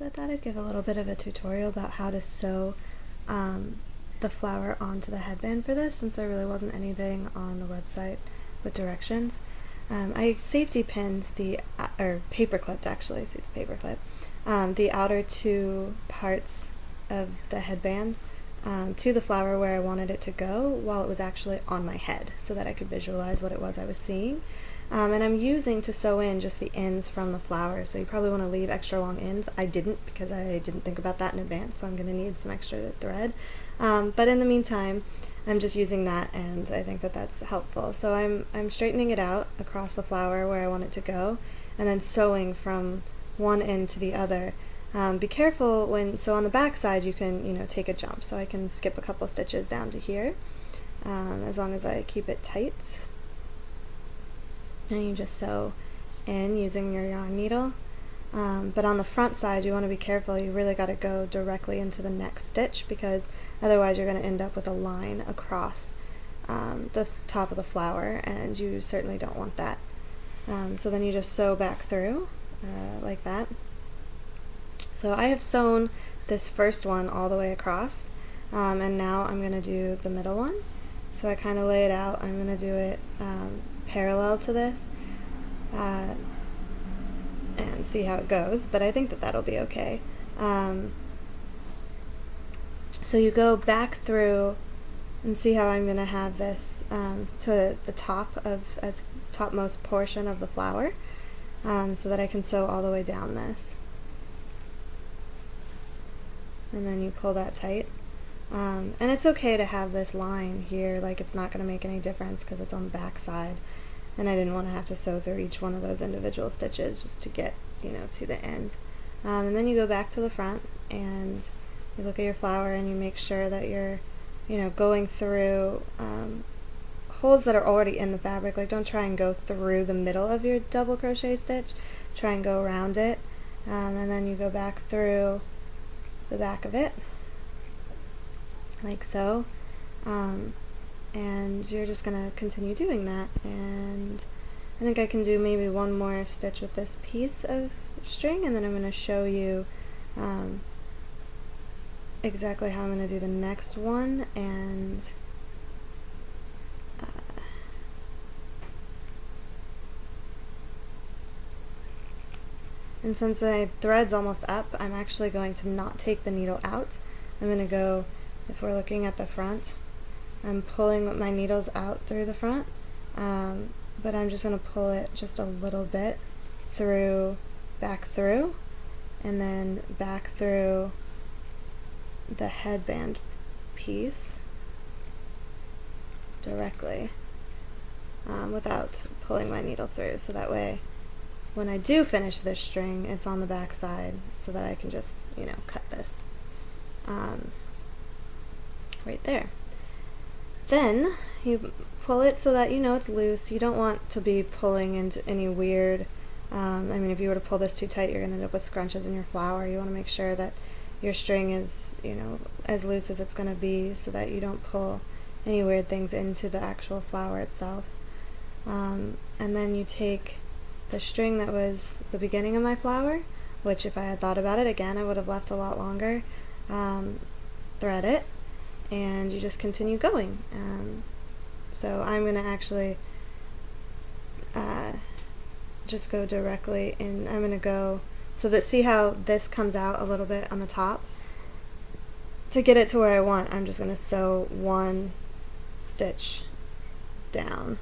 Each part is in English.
so I thought I'd give a little bit of a tutorial about how to sew the flower onto the headband for this, since there really wasn't anything on the website with directions. I safety pinned or paper clipped actually, see it's paper clip, the outer two parts of the headband to the flower where I wanted it to go while it was actually on my head, so that I could visualize what it was I was seeing. And I'm using to sew in just the ends from the flower, so you probably want to leave extra long ends. I didn't, because I didn't think about that in advance, so I'm going to need some extra thread. But in the meantime, I'm just using that, and I think that that's helpful. So I'm straightening it out across the flower where I want it to go, and then sewing from one end to the other. Be careful so on the back side you can, take a jump, so I can skip a couple stitches down to here, as long as I keep it tight. And you just sew in using your yarn needle. But on the front side you want to be careful, you really got to go directly into the next stitch, because otherwise you're going to end up with a line across the top of the flower, and you certainly don't want that. So then you just sew back through like that. So I have sewn this first one all the way across, and now I'm going to do the middle one. So I kind of lay it out. I'm going to do it parallel to this and see how it goes, but I think that that'll be okay. So you go back through and see how I'm going to have this to the topmost portion of the flower, so that I can sew all the way down this. And then you pull that tight. And it's okay to have this line here, like it's not going to make any difference because it's on the back side, and I didn't want to have to sew through each one of those individual stitches just to get, to the end. And then you go back to the front and you look at your flower and you make sure that you're, going through holes that are already in the fabric. Like, don't try and go through the middle of your double crochet stitch, try and go around it, and then you go back through the back of it like so, and you're just gonna continue doing that. And I think I can do maybe one more stitch with this piece of string, and then I'm going to show you exactly how I'm going to do the next one. And since my thread's almost up, I'm actually going to not take the needle out. I'm going to go, if we're looking at the front, I'm pulling my needles out through the front, but I'm just going to pull it just a little bit back through, and then back through the headband piece directly, without pulling my needle through, so that way when I do finish this string, it's on the back side, so that I can just, cut this right there. Then you pull it so that it's loose. You don't want to be pulling into any weird, if you were to pull this too tight, you're going to end up with scrunches in your flower. You want to make sure that your string is, as loose as it's going to be, so that you don't pull any weird things into the actual flower itself. And then you take the string that was the beginning of my flower, which if I had thought about it again, I would have left a lot longer, thread it, and you just continue going. So I'm going to actually just go directly in. I'm going to go so that, see how this comes out a little bit on the top? To get it to where I want, I'm just going to sew one stitch down.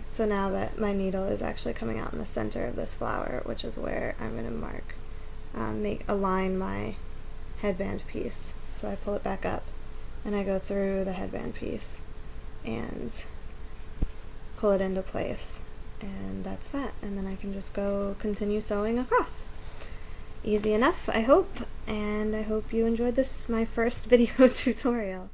So now that my needle is actually coming out in the center of this flower, which is where I'm going to mark, align my headband piece. So I pull it back up and I go through the headband piece and pull it into place, and that's that. And then I can just go continue sewing across. Easy enough, I hope, and I hope you enjoyed this, my first video tutorial.